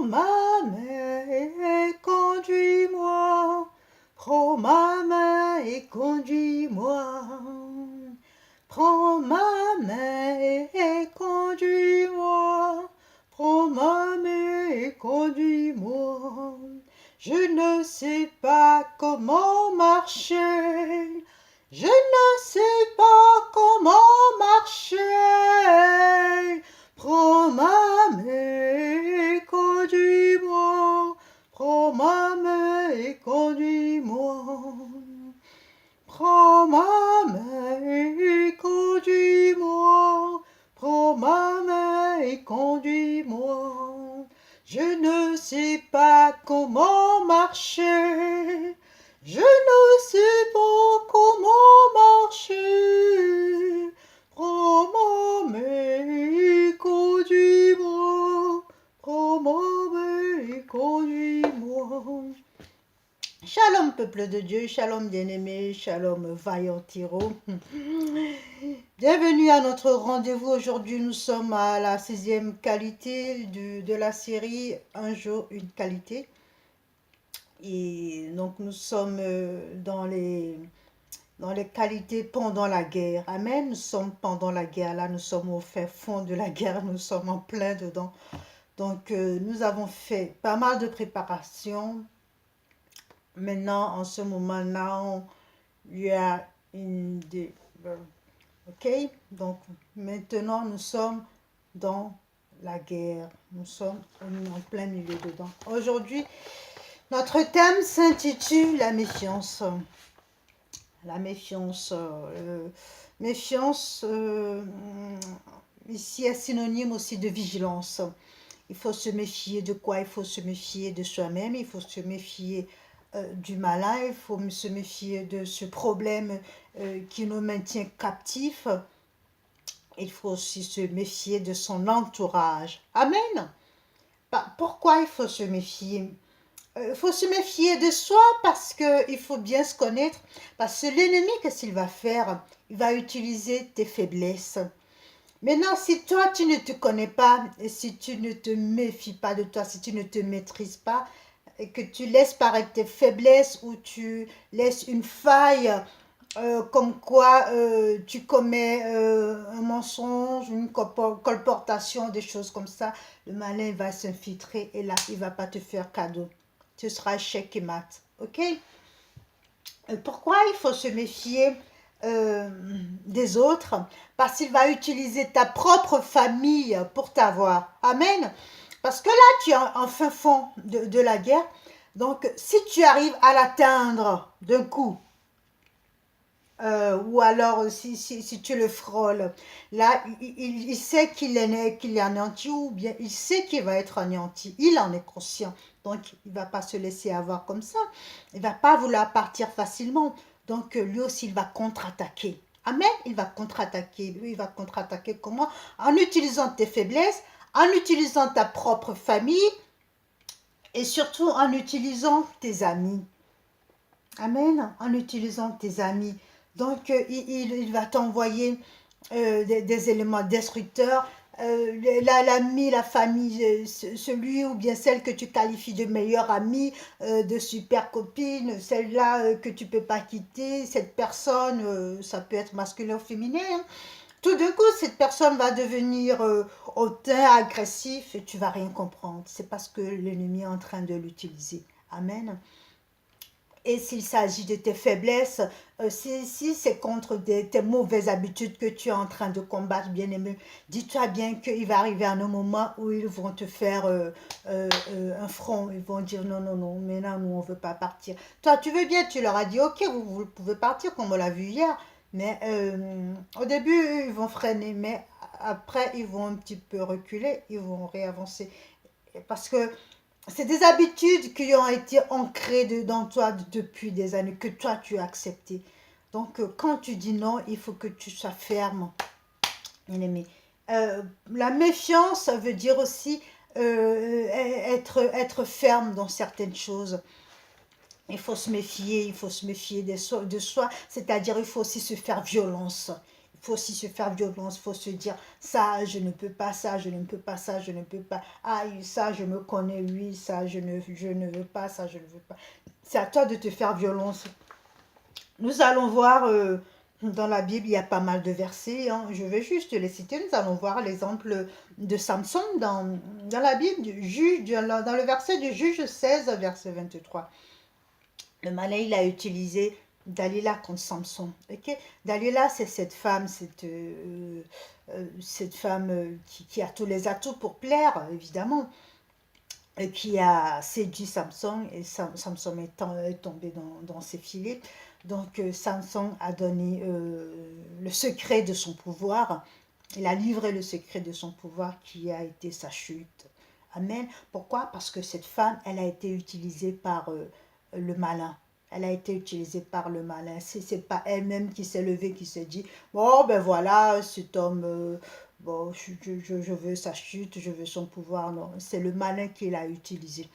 Prends ma main et conduis-moi. Prends ma main et conduis-moi. Prends ma main et conduis-moi. Prends ma main et conduis-moi. Je ne sais pas comment marcher. Je ne sais pas comment marcher. Prends ma main et conduis-moi. Prends ma main et conduis-moi. Prends ma main et conduis-moi. Prends ma main et conduis-moi. Je ne sais pas comment marcher. Je ne sais pas comment marcher. Prends ma main et conduis-moi. Prends ma main et conduis-moi. Shalom peuple de Dieu, shalom bien-aimé, shalom vaillant héros. Bienvenue à notre rendez-vous. Aujourd'hui, nous sommes à la 6e qualité de la série Un jour, une qualité. Et donc, nous sommes dans les qualités pendant la guerre. Amen. Nous sommes pendant la guerre. Là, nous sommes au fin fond de la guerre. Nous sommes en plein dedans. Donc, nous avons fait pas mal de préparations. Maintenant, en ce moment-là, il y a une des... Ok? Donc, maintenant, nous sommes dans la guerre. Nous sommes en plein milieu dedans. Aujourd'hui, notre thème s'intitule la méfiance. La méfiance. Méfiance, ici, est synonyme aussi de vigilance. Il faut se méfier de quoi? Il faut se méfier de soi-même. Il faut se méfier du malin. Il faut se méfier de ce problème qui nous maintient captifs. Il faut aussi se méfier de son entourage. Amen. Pourquoi il faut se méfier? Il faut se méfier de soi parce qu'il faut bien se connaître. Parce que l'ennemi, qu'est-ce qu'il va faire? Il va utiliser tes faiblesses. Maintenant, si toi, tu ne te connais pas, et si tu ne te méfies pas de toi, si tu ne te maîtrises pas, et que tu laisses paraître tes faiblesses ou tu laisses une faille, comme quoi tu commets un mensonge, une colportation, des choses comme ça, le malin va s'infiltrer et là, il ne va pas te faire cadeau. Tu seras chèque et mat. Ok? Pourquoi il faut se méfier des autres? Parce qu'il va utiliser ta propre famille pour t'avoir. Amen. Parce que là, tu es en fin fond de la guerre. Donc, si tu arrives à l'atteindre d'un coup, ou alors si tu le frôles, là, il sait qu'il est anéanti ou bien il sait qu'il va être anéanti. Il en est conscient. Donc, il ne va pas se laisser avoir comme ça. Il ne va pas vouloir partir facilement. Donc, lui aussi, il va contre-attaquer. Amen. Il va contre-attaquer. Lui, il va contre-attaquer comment? En utilisant tes faiblesses, en utilisant ta propre famille et surtout en utilisant tes amis. Amen. En utilisant tes amis. Donc, il va t'envoyer des éléments destructeurs. L'ami, la famille, celui ou bien celle que tu qualifies de meilleure amie, de super copine, celle-là que tu ne peux pas quitter, cette personne, ça peut être masculin ou féminin. Hein. Tout d'un coup, cette personne va devenir hautain, agressif et tu ne vas rien comprendre. C'est parce que l'ennemi est en train de l'utiliser. Amen. Et s'il s'agit de tes faiblesses, si c'est contre tes mauvaises habitudes que tu es en train de combattre, bien-aimé, dis-toi bien qu'il va arriver un moment où ils vont te faire un front. Ils vont dire non, non, non, maintenant nous on ne veut pas partir. Toi, tu veux bien, tu leur as dit ok, vous pouvez partir comme on l'a vu hier. Mais au début, ils vont freiner, mais après, ils vont un petit peu reculer, ils vont réavancer. Parce que c'est des habitudes qui ont été ancrées dans toi depuis des années, que toi tu as acceptées. Donc, quand tu dis non, il faut que tu sois ferme, bien-aimé. La méfiance, ça veut dire aussi être ferme dans certaines choses. Il faut se méfier de soi, c'est-à-dire il faut aussi se faire violence. Il faut aussi se faire violence, faut se dire ça, je ne peux pas, ça, je ne peux pas, ça, je ne peux pas. Ah, ça, je me connais, oui, ça, je ne veux pas, ça, je ne veux pas. C'est à toi de te faire violence. Nous allons voir dans la Bible, il y a pas mal de versets. Hein. Je vais juste les citer. Nous allons voir l'exemple de Samson dans la Bible, dans le verset du Juge 16, verset 23. Le malin, il a utilisé Dalila contre Samson. Okay? Dalila, c'est cette femme qui a tous les atouts pour plaire, évidemment, et qui a séduit Samson, et Samson est tombé dans ses filets. Donc Samson a donné le secret de son pouvoir. Il a livré le secret de son pouvoir qui a été sa chute. Amen. Pourquoi? Parce que cette femme, elle a été utilisée par le malin. Elle a été utilisée par le malin. C'est pas elle-même qui s'est levée, qui s'est dit, bon ben voilà, cet homme, bon, je veux sa chute, je veux son pouvoir. Non, c'est le malin qui l'a utilisé.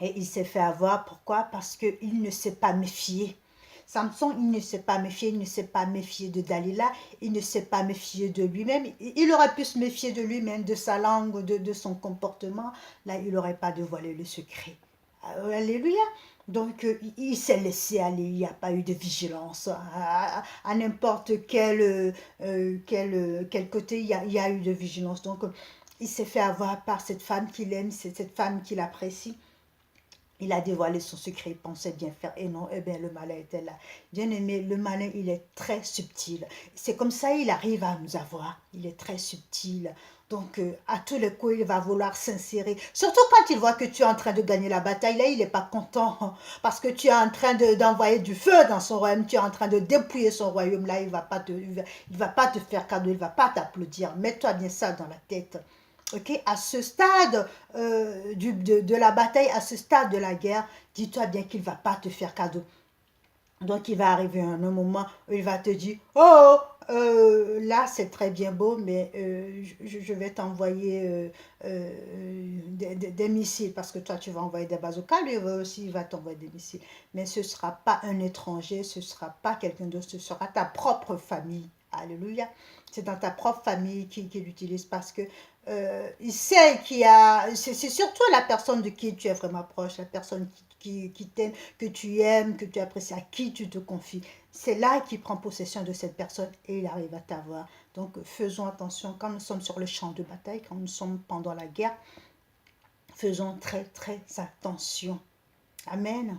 Et il s'est fait avoir. Pourquoi? Parce qu'il ne s'est pas méfié. Samson, il ne s'est pas méfié, il ne s'est pas méfié de Dalila, il ne s'est pas méfié de lui-même. Il aurait pu se méfier de lui-même, de sa langue, de son comportement. Là, il n'aurait pas dévoilé le secret. Alléluia. Donc, il s'est laissé aller, il n'y a pas eu de vigilance. À n'importe quel côté, il y a eu de vigilance. Donc, il s'est fait avoir par cette femme qu'il aime, c'est cette femme qu'il apprécie. Il a dévoilé son secret, il pensait bien faire. Et non, eh bien, le malin était là. Bien aimé, le malin, il est très subtil. C'est comme ça il arrive à nous avoir. Il est très subtil. Donc, à tous les coups, il va vouloir s'insérer. Surtout quand il voit que tu es en train de gagner la bataille. Là, il n'est pas content. Parce que tu es en train d'envoyer du feu dans son royaume. Tu es en train de dépouiller son royaume. Là, il ne va pas te faire cadeau. Il ne va pas t'applaudir. Mets-toi bien ça dans la tête. Okay? À ce stade de la bataille, à ce stade de la guerre, dis-toi bien qu'il ne va pas te faire cadeau. Donc, il va arriver un moment où il va te dire, oh, là, c'est très bien beau, mais je vais t'envoyer des missiles, parce que toi, tu vas envoyer des bazookas, lui aussi, il va t'envoyer des missiles. Mais ce ne sera pas un étranger, ce ne sera pas quelqu'un d'autre, ce sera ta propre famille. Alléluia. C'est dans ta propre famille qu'il l'utilise parce que il sait c'est surtout la personne de qui tu es vraiment proche, la personne qui t'aime, que tu aimes, que tu apprécies, à qui tu te confies. C'est là qu'il prend possession de cette personne et il arrive à t'avoir. Donc faisons attention quand nous sommes sur le champ de bataille, quand nous sommes pendant la guerre, faisons très très attention. Amen.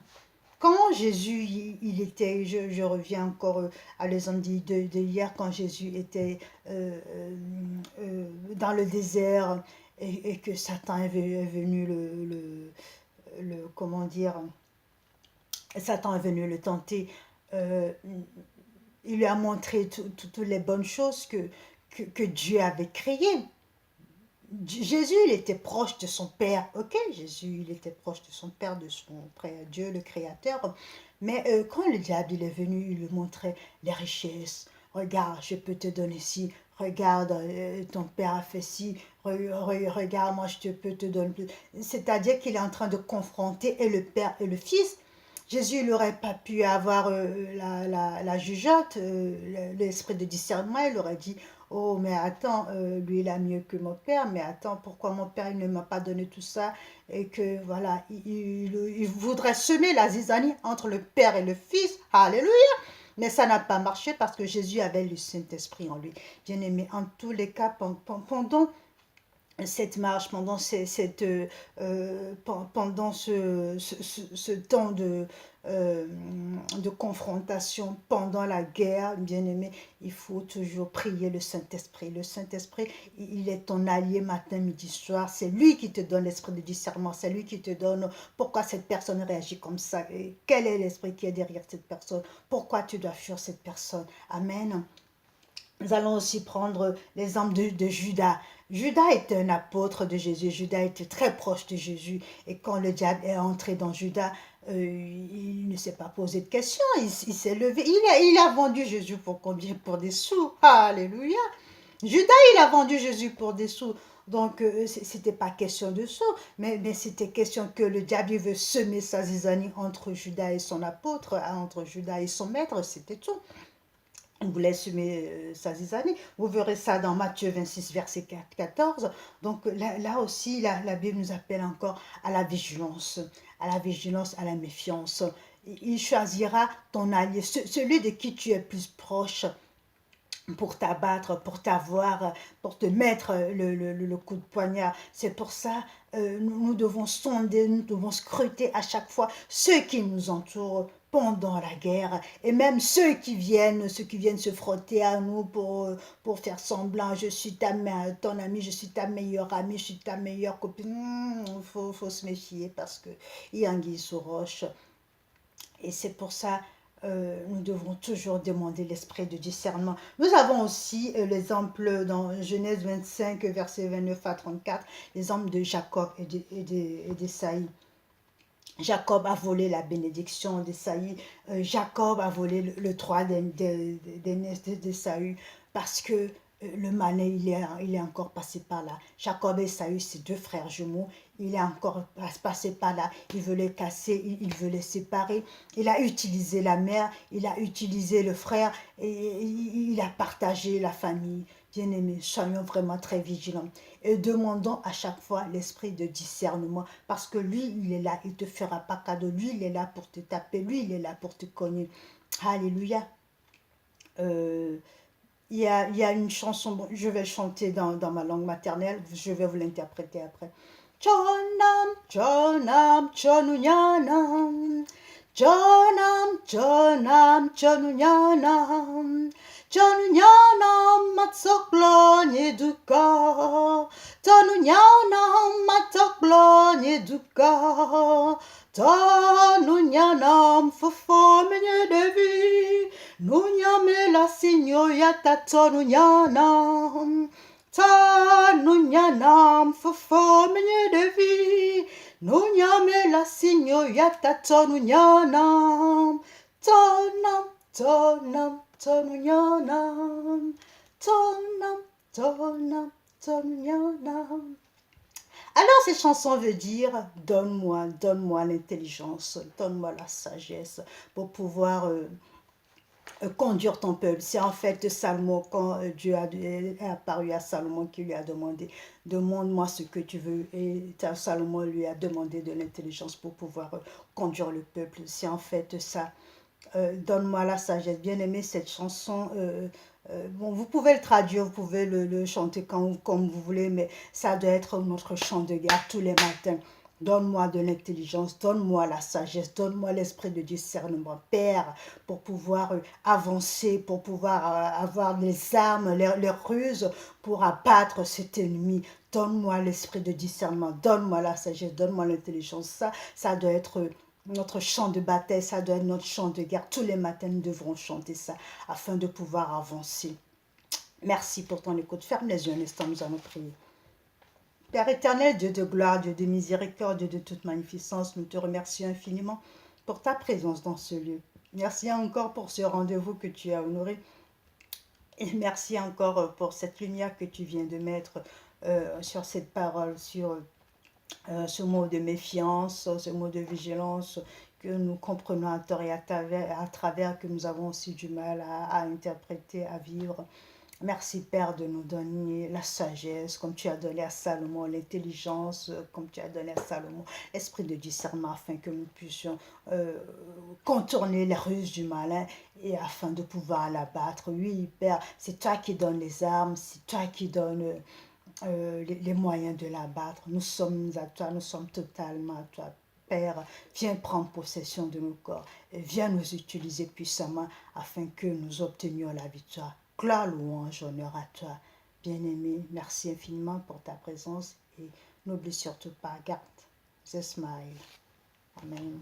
Quand Jésus, il était, je reviens encore à l'exemple de hier, quand Jésus était dans le désert et que Satan est venu comment dire, Satan est venu le tenter, euh, il lui a montré toutes les bonnes choses que Dieu avait créées. Jésus, il était proche de son Père, ok? Jésus, il était proche de son Père, de son Père, Dieu, le Créateur. Mais quand le diable il est venu, il lui montrait les richesses. Regarde, je peux te donner ci. Regarde, ton Père a fait ci. Regarde, moi, je peux te donner plus. C'est-à-dire qu'il est en train de confronter et le Père et le Fils. Jésus n'aurait pas pu avoir la jugeote, l'esprit de discernement. Il aurait dit, oh, mais attends, lui, il a mieux que mon père, mais attends, pourquoi mon père, il ne m'a pas donné tout ça? Et que, voilà, il voudrait semer la zizanie entre le père et le fils. Alléluia! Mais ça n'a pas marché parce que Jésus avait le Saint-Esprit en lui. Bien aimé, en tous les cas, pendant cette marche, pendant ce temps de confrontation, pendant la guerre, bien aimé, il faut toujours prier le Saint-Esprit. Le Saint-Esprit, il est ton allié matin, midi, soir. C'est lui qui te donne l'esprit de discernement. C'est lui qui te donne pourquoi cette personne réagit comme ça. Et quel est l'esprit qui est derrière cette personne. Pourquoi tu dois fuir cette personne. Amen. Nous allons aussi prendre l'exemple de Judas. Judas était un apôtre de Jésus. Judas était très proche de Jésus. Et quand le diable est entré dans Judas, il ne s'est pas posé de questions. Il s'est levé. Il a vendu Jésus pour combien? Pour des sous. Alléluia. Judas, il a vendu Jésus pour des sous. Donc, c'était pas question de sous, mais c'était question que le diable veut semer sa zizanie entre Judas et son apôtre, entre Judas et son maître, c'était tout. il voulait semer sa zizanie. Vous verrez ça dans Matthieu 26, verset 14. Donc là aussi, la Bible nous appelle encore à la vigilance, à la méfiance. Il choisira ton allié, celui de qui tu es plus proche, pour t'abattre, pour t'avoir, pour te mettre le coup de poignard. C'est pour ça nous devons sonder, nous devons scruter à chaque fois ceux qui nous entourent pendant la guerre, et même ceux qui viennent se frotter à nous pour faire semblant, je suis ton ami, je suis ta meilleure amie, je suis ta meilleure copine. Faut se méfier parce que il y a anguille sous roche. Et c'est pour ça nous devons toujours demander l'esprit de discernement. Nous avons aussi l'exemple dans Genèse 25, versets 29 à 34, l'exemple de Jacob et d'Ésaïe. Jacob a volé la bénédiction d'Ésaïe. Jacob a volé le droit d'Ésaü parce que le malin, il est encore passé par là. Jacob et Ésaü, c'est deux frères jumeaux. Il est encore passé par là. Il veut les casser, il veut les séparer. Il a utilisé la mère, il a utilisé le frère et il a partagé la famille. Bien-aimés, soyons vraiment très vigilants et demandons à chaque fois l'esprit de discernement parce que lui, il est là, il ne te fera pas cadeau. Lui, il est là pour te taper, lui, il est là pour te cogner. Alléluia. Euh, il y a une chanson, bon, je vais chanter dans ma langue maternelle, je vais vous l'interpréter après. Chonam, chonam, chonunyanam. Chonam, chonam, chonunyanam. Chonunyanam, matsoklonie duka. Chonunyanam, matsoklonie duka. Chonunyanam, fofomenye devi. Nunyame la signo yata chonunyanam. Tanunyanam fofomenye devi. Nunyame la signo yata tonunyanam. Tonam, tonam, tonunyanam. Tonam, tonam, tonunyanam. Alors cette chanson veut dire, donne-moi l'intelligence, donne-moi la sagesse pour pouvoir conduire ton peuple. C'est en fait Salomon, quand Dieu est apparu à Salomon, qui lui a demandé, demande-moi ce que tu veux. Et Salomon lui a demandé de l'intelligence pour pouvoir conduire le peuple. C'est en fait ça. Donne-moi la sagesse. Bien aimé cette chanson. Bon, vous pouvez le traduire, vous pouvez le chanter comme vous voulez, mais ça doit être notre chant de guerre tous les matins. Donne-moi de l'intelligence, donne-moi la sagesse, donne-moi l'esprit de discernement, Père, pour pouvoir avancer, pour pouvoir avoir les armes, les ruses pour abattre cet ennemi. Donne-moi l'esprit de discernement, donne-moi la sagesse, donne-moi l'intelligence. Ça doit être notre chant de bataille, ça doit être notre chant de guerre. Tous les matins, nous devrons chanter ça afin de pouvoir avancer. Merci pour ton écoute. Ferme les yeux un instant, nous allons prier. Père éternel, Dieu de gloire, Dieu de miséricorde, Dieu de toute magnificence, nous te remercions infiniment pour ta présence dans ce lieu. Merci encore pour ce rendez-vous que tu as honoré. Et merci encore pour cette lumière que tu viens de mettre sur cette parole, sur ce mot de méfiance, ce mot de vigilance que nous comprenons à tort et à travers que nous avons aussi du mal à interpréter, à vivre. Merci Père de nous donner la sagesse, comme tu as donné à Salomon, l'intelligence, comme tu as donné à Salomon, l'esprit de discernement, afin que nous puissions contourner les ruses du malin et afin de pouvoir l'abattre. Oui Père, c'est toi qui donnes les armes, c'est toi qui donnes les moyens de l'abattre. Nous sommes à toi, nous sommes totalement à toi. Père, viens prendre possession de nos corps et viens nous utiliser puissamment afin que nous obtenions la victoire. Gloire, louange, honneur à toi. Bien-aimé, merci infiniment pour ta présence et n'oublie surtout pas, garde the smile. Amen.